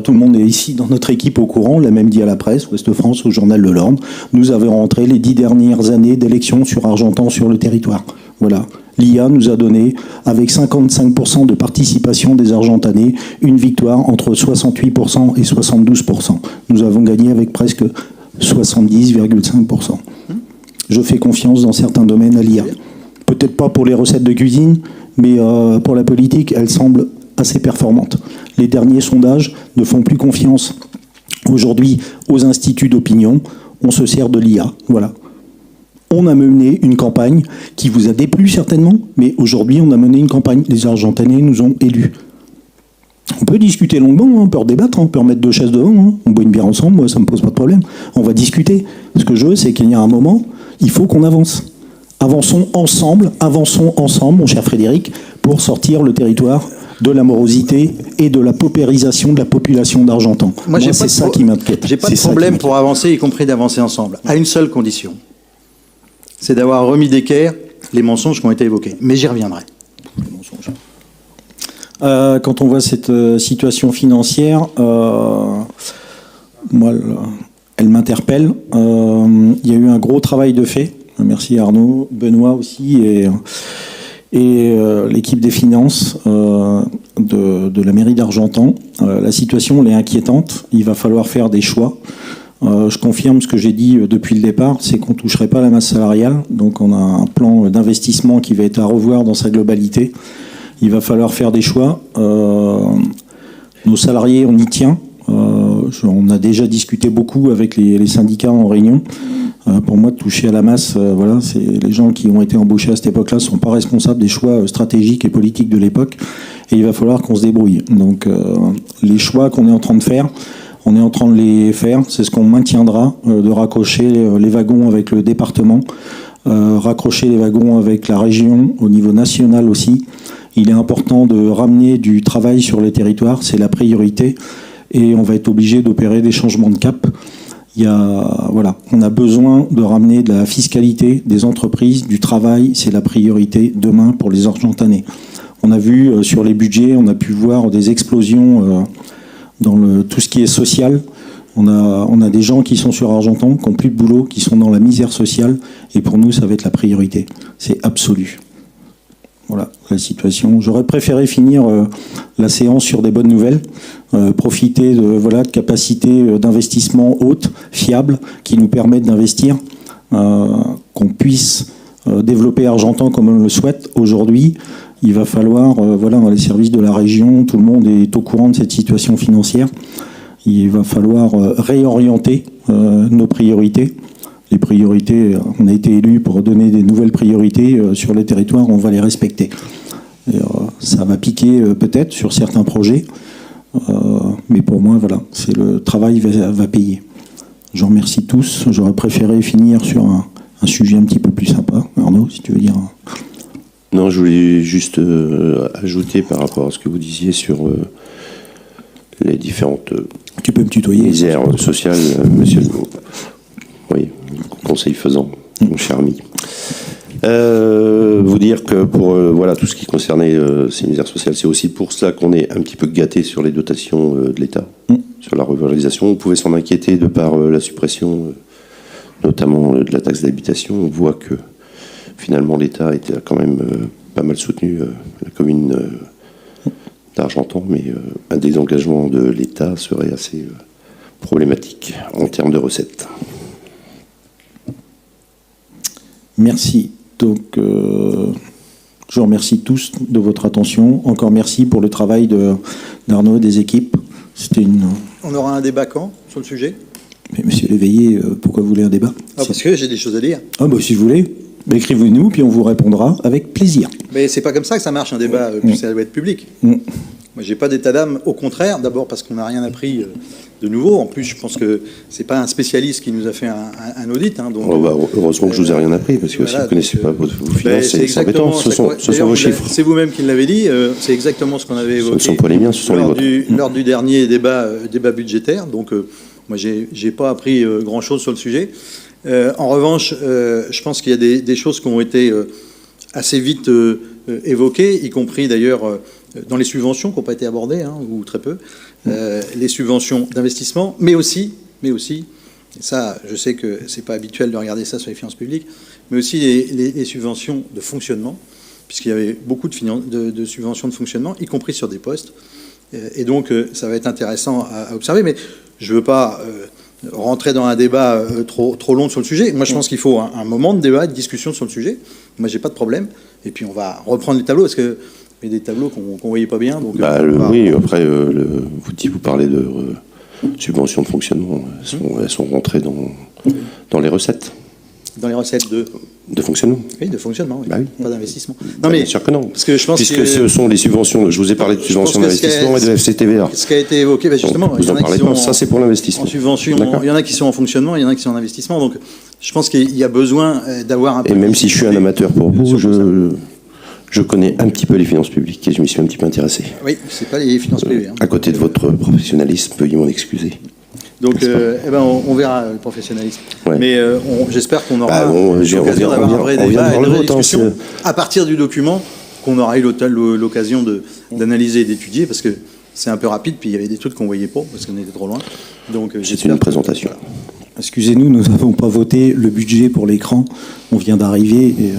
Tout le monde est ici dans notre équipe au courant, l'a même dit à la presse, Ouest France, au journal de l'Orne. Nous avons rentré les 10 dernières années d'élections sur Argentan sur le territoire. Voilà. L'IA nous a donné, avec 55% de participation des Argentanais, une victoire entre 68% et 72%. Nous avons gagné avec presque 70,5%. Je fais confiance dans certains domaines à l'IA. Peut-être pas pour les recettes de cuisine, mais pour la politique, elle semble assez performante. Les derniers sondages ne font plus confiance aujourd'hui aux instituts d'opinion. On se sert de l'IA. Voilà. On a mené une campagne qui vous a déplu certainement, mais aujourd'hui, on a mené une campagne. Les Argentanais nous ont élus. On peut discuter longuement, on peut redébattre, on peut remettre 2 chaises devant, on boit une bière ensemble, moi ça me pose pas de problème. On va discuter. Ce que je veux, c'est qu'il y a un moment, il faut qu'on avance. Avançons ensemble, mon cher Frédéric, pour sortir le territoire de la morosité et de la paupérisation de la population d'Argentan. Moi c'est ça qui m'inquiète. J'ai pas de problème pour avancer, y compris d'avancer ensemble, à une seule condition. C'est d'avoir remis d'équerre les mensonges qui ont été évoqués. Mais j'y reviendrai. Quand on voit cette situation financière, moi, elle m'interpelle. Il y a eu un gros travail de fait. Merci Arnaud, Benoît aussi, et l'équipe des finances de la mairie d'Argentan. La situation, elle est inquiétante. Il va falloir faire des choix. Je confirme ce que j'ai dit depuis le départ, c'est qu'on ne toucherait pas la masse salariale. Donc on a un plan d'investissement qui va être à revoir dans sa globalité. Il va falloir faire des choix. Nos salariés, on y tient. On a déjà discuté beaucoup avec les syndicats en réunion. Pour moi, de toucher à la masse, voilà, c'est les gens qui ont été embauchés à cette époque-là ne sont pas responsables des choix stratégiques et politiques de l'époque. Et il va falloir qu'on se débrouille. Donc les choix qu'on est en train de faire, on est en train de les faire. C'est ce qu'on maintiendra, de raccrocher les wagons avec le département, raccrocher les wagons avec la région au niveau national aussi. Il est important de ramener du travail sur les territoires, c'est la priorité. Et on va être obligé d'opérer des changements de cap. Voilà, on a besoin de ramener de la fiscalité des entreprises, du travail, c'est la priorité demain pour les Argentanais. On a vu sur les budgets, on a pu voir des explosions dans tout ce qui est social. On a des gens qui sont sur Argentan, qui n'ont plus de boulot, qui sont dans la misère sociale, et pour nous, ça va être la priorité. C'est absolu. Voilà la situation. J'aurais préféré finir la séance sur des bonnes nouvelles, profiter de capacités d'investissement hautes, fiables, qui nous permettent d'investir, qu'on puisse développer Argentan comme on le souhaite. Aujourd'hui, il va falloir, dans les services de la région, tout le monde est au courant de cette situation financière. Il va falloir réorienter nos priorités. Les priorités, on a été élus pour donner des nouvelles priorités sur les territoires, on va les respecter. Et, ça va piquer peut-être sur certains projets, mais pour moi, voilà, le travail va payer. Je remercie tous. J'aurais préféré finir sur un sujet un petit peu plus sympa. Arnaud, si tu veux dire. Non, je voulais juste ajouter par rapport à ce que vous disiez sur les différentes tu peux me tutoyer, misères sociales, monsieur le oui, conseil faisant, mon cher ami. Vous dire que pour tout ce qui concernait ces misères sociales, c'est aussi pour cela qu'on est un petit peu gâté sur les dotations de l'État, sur la revalorisation. On pouvait s'en inquiéter de par la suppression, notamment de la taxe d'habitation. On voit que finalement l'État était quand même pas mal soutenu la commune d'Argentan, mais un désengagement de l'État serait assez problématique en termes de recettes. Merci. Donc, je vous remercie tous de votre attention. Encore merci pour le travail d'Arnaud et des équipes. On aura un débat quand sur le sujet? Mais monsieur Léveillé, pourquoi vous voulez un débat? Parce que j'ai des choses à dire. Si vous voulez, écrivez-nous, puis on vous répondra avec plaisir. Mais c'est pas comme ça que ça marche un débat, ça doit être public. Moi, j'ai pas d'état d'âme, au contraire, d'abord parce qu'on n'a rien appris de nouveau. En plus, je pense que c'est pas un spécialiste qui nous a fait un audit. Donc, heureusement que je vous ai rien appris, parce que si vous ne connaissez pas vos finances, c'est embêtant. Ce sont vos chiffres. C'est vous-même qui l'avez dit. C'est exactement ce qu'on avait évoqué. Ce ne sont pas les miens, ce sont les vôtres. Lors du dernier débat budgétaire. Donc, moi, j'ai pas appris grand-chose sur le sujet. En revanche, je pense qu'il y a des choses qui ont été assez vite évoquées, y compris d'ailleurs dans les subventions qui n'ont pas été abordées, ou très peu, les subventions d'investissement, mais aussi, et ça, je sais que c'est pas habituel de regarder ça sur les finances publiques, mais aussi les subventions de fonctionnement, puisqu'il y avait beaucoup de subventions de fonctionnement, y compris sur des postes. Et donc, ça va être intéressant à observer, mais je ne veux pas rentrer dans un débat trop long sur le sujet. Moi, je pense qu'il faut un moment de débat, de discussion sur le sujet. Moi, j'ai pas de problème. Et puis, on va reprendre les tableaux, parce que il y a des tableaux qu'on voyait pas bien. Donc, oui, après, vous parlez de subventions de fonctionnement. Elles sont rentrées dans les recettes. Dans les recettes de fonctionnement. Oui, de fonctionnement, oui. Bah oui. Pas d'investissement. Non, mais bien sûr que non. Parce que je pense puisque ce sont les subventions, je vous ai parlé de subventions d'investissement et de FCTVA. Ce qui a été évoqué, justement, vous en parlez pas, ça c'est pour l'investissement. En subvention, il y en a qui sont en fonctionnement, il y en a qui sont en investissement, donc je pense qu'il y a besoin d'avoir un peu... Et même si je suis un amateur pour vous, je connais un petit peu les finances publiques et je m'y suis un petit peu intéressé. Oui, c'est pas les finances privées. À côté de votre professionnalisme, veuillez m'en excuser. Donc, on verra le professionnalisme. Ouais. Mais j'espère qu'on aura l'occasion d'avoir un vrai débat et une vraie discussion à partir du document qu'on aura eu l'occasion d'analyser et d'étudier, parce que c'est un peu rapide, puis il y avait des trucs qu'on ne voyait pas, parce qu'on était trop loin. Donc, c'est une présentation. Excusez-nous, nous n'avons pas voté le budget pour l'écran. On vient d'arriver et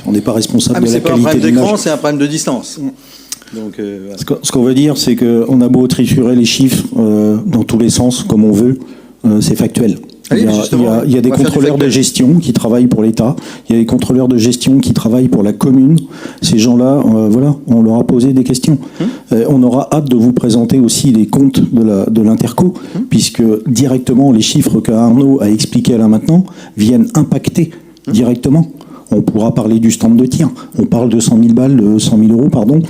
on n'est pas responsable de la qualité de l'image. C'est pas un problème d'écran, c'est un problème de distance. Donc, voilà. Ce qu'on veut dire, c'est qu'on a beau triturer les chiffres dans tous les sens, comme on veut, c'est factuel. Ah oui, il y a des contrôleurs de gestion qui travaillent pour l'État, il y a des contrôleurs de gestion qui travaillent pour la commune. Ces gens-là, voilà, on leur a posé des questions. On aura hâte de vous présenter aussi les comptes de l'Interco, puisque directement les chiffres qu'Arnaud a expliqués là maintenant viennent impacter directement. On pourra parler du stand de tir. On parle de 100 000 euros, pardon,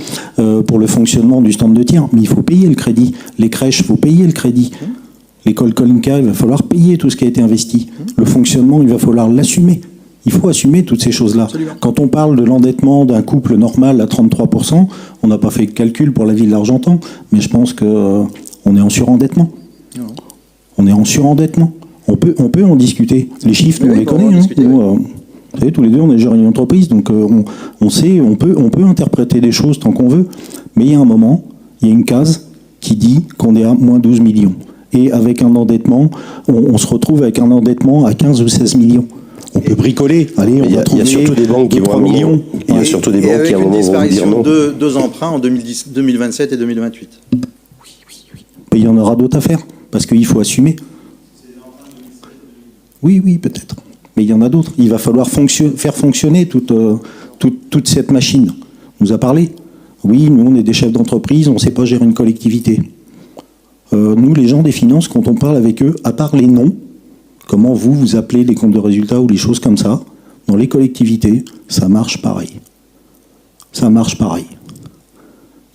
pour le fonctionnement du stand de tir. Mais il faut payer le crédit. Les crèches, il faut payer le crédit. L'école Kolinka, il va falloir payer tout ce qui a été investi. Le fonctionnement, il va falloir l'assumer. Il faut assumer toutes ces choses-là. Absolument. Quand on parle de l'endettement d'un couple normal à 33%, on n'a pas fait de calcul pour la ville d'Argentan, mais je pense qu'on est en surendettement. Non. On est en surendettement. On peut en discuter. Les chiffres, on les connaît. Vous savez, tous les deux, on est géré une entreprise, donc on sait, on peut interpréter des choses tant qu'on veut, mais il y a un moment, il y a une case qui dit qu'on est à moins 12 millions. Et avec un endettement, on se retrouve avec un endettement à 15 ou 16 millions. On peut bricoler. Allez, on va trouver 3 millions. Il y a surtout des banques qui, à un moment, vont dire non. De deux emprunts en 2027 et 2028. Oui. Mais il y en aura d'autres à faire, parce qu'il faut assumer. Oui, peut-être. Mais il y en a d'autres. Il va falloir faire fonctionner toute cette machine. On nous a parlé. Oui, nous, on est des chefs d'entreprise, on ne sait pas gérer une collectivité. Nous, les gens des finances, quand on parle avec eux, à part les noms, comment vous appelez les comptes de résultats ou les choses comme ça, dans les collectivités, ça marche pareil. Ça marche pareil.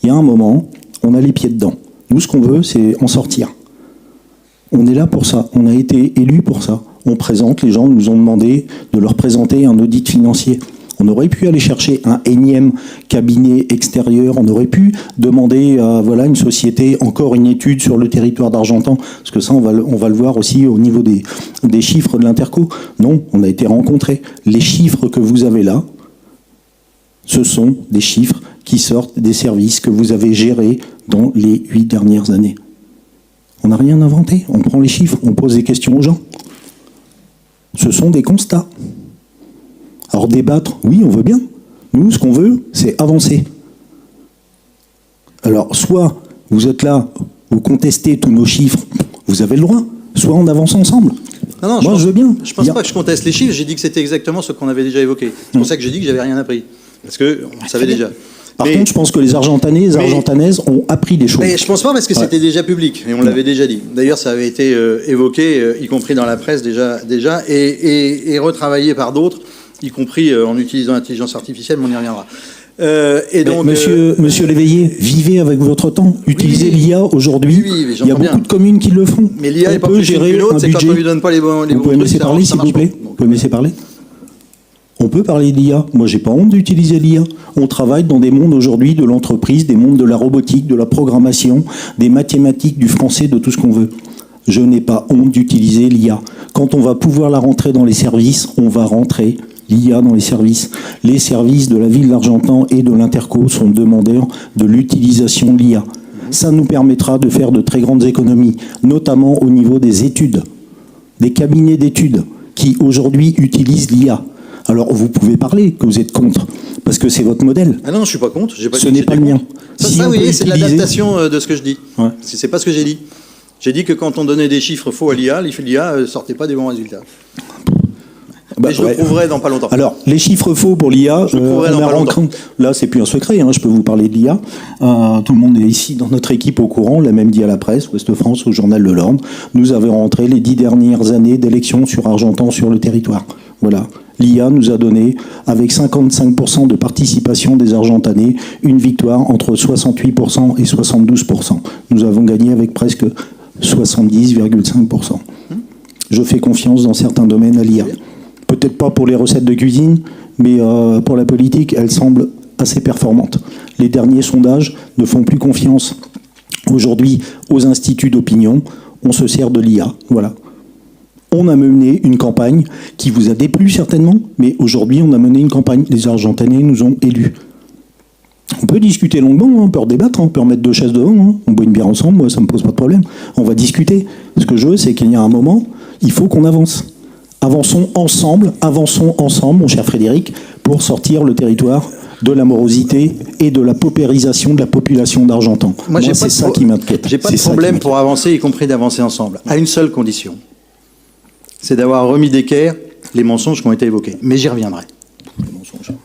Il y a un moment, on a les pieds dedans. Nous, ce qu'on veut, c'est en sortir. On est là pour ça. On a été élus pour ça. On présente, les gens nous ont demandé de leur présenter un audit financier. On aurait pu aller chercher un énième cabinet extérieur, on aurait pu demander à une société, encore une étude sur le territoire d'Argentan, parce que ça, on va le voir aussi au niveau des chiffres de l'Interco. Non, on a été rencontrés. Les chiffres que vous avez là, ce sont des chiffres qui sortent des services que vous avez gérés dans les 8 dernières années. On n'a rien inventé, on prend les chiffres, on pose des questions aux gens. Ce sont des constats. Alors débattre, oui, on veut bien. Nous, ce qu'on veut, c'est avancer. Alors, soit vous êtes là, vous contestez tous nos chiffres, vous avez le droit, soit on avance ensemble. Non, moi, je veux bien. Je pense pas que je conteste les chiffres, j'ai dit que c'était exactement ce qu'on avait déjà évoqué. C'est pour ça que j'ai dit que j'avais rien appris. Parce qu'on le savait déjà. Par contre, je pense que les Argentanais, les Argentanaises ont appris des choses. Mais je pense pas, parce que c'était déjà public, et on l'avait déjà dit. D'ailleurs, ça avait été évoqué, y compris dans la presse déjà et retravaillé par d'autres, y compris en utilisant l'intelligence artificielle, mais on y reviendra. Et donc, Monsieur Léveillé, vivez avec votre temps. Utilisez l'IA aujourd'hui. Oui, il y a beaucoup de communes qui le font. Mais l'IA n'est pas plus gérer qu'une autre, c'est quand on ne lui donne pas les bons trucs. Vous pouvez me laisser parler, s'il vous plaît. Vous pouvez me laisser parler. On peut parler d'IA. Moi, j'ai pas honte d'utiliser l'IA. On travaille dans des mondes aujourd'hui de l'entreprise, des mondes de la robotique, de la programmation, des mathématiques, du français, de tout ce qu'on veut. Je n'ai pas honte d'utiliser l'IA. Quand on va pouvoir la rentrer dans les services, on va rentrer l'IA dans les services. Les services de la ville d'Argentan et de l'Interco sont demandeurs de l'utilisation de l'IA. Ça nous permettra de faire de très grandes économies, notamment au niveau des études, des cabinets d'études qui aujourd'hui utilisent l'IA. Alors vous pouvez parler que vous êtes contre, parce que c'est votre modèle. Ah non, je suis pas contre. J'ai pas Ce dit que n'est pas j'étais le mien. contre. Ça, Si ça, on vous peut voyez, c'est de utiliser- l'adaptation de ce que je dis. Ouais. C'est pas ce que j'ai dit. J'ai dit que quand on donnait des chiffres faux à l'IA, l'IA ne sortait pas des bons résultats. Bah, Mais je ouais. le prouverai dans pas longtemps. Alors, les chiffres faux pour l'IA, Je le prouverai dans pas longtemps. là, c'est plus un secret, hein, je peux vous parler de l'IA. Tout le monde est ici dans notre équipe au courant, on l'a même dit à la presse, Ouest France, au journal de l'Orne. Nous avons rentré les 10 dernières années d'élections sur Argentan sur le territoire. Voilà. L'IA nous a donné, avec 55% de participation des Argentanais, une victoire entre 68% et 72%. Nous avons gagné avec presque 70,5%. Je fais confiance dans certains domaines à l'IA. Peut-être pas pour les recettes de cuisine, mais pour la politique, elle semble assez performante. Les derniers sondages ne font plus confiance aujourd'hui aux instituts d'opinion. On se sert de l'IA. Voilà. On a mené une campagne qui vous a déplu certainement, mais aujourd'hui, on a mené une campagne. Les Argentanais nous ont élus. On peut discuter longuement, hein, on peut redébattre, hein, on peut remettre deux chaises devant, hein, on boit une bière ensemble, moi ça me pose pas de problème. On va discuter. Ce que je veux, c'est qu'il y a un moment, il faut qu'on avance. Avançons ensemble, mon cher Frédéric, pour sortir le territoire de la morosité et de la paupérisation de la population d'Argentan. Moi j'ai c'est pas de ça qui m'inquiète. J'ai pas C'est de ça qui problème m'inquiète. pour avancer, y compris d'avancer ensemble, à une seule condition. C'est d'avoir remis d'équerre les mensonges qui ont été évoqués. Mais j'y reviendrai. Les mensonges.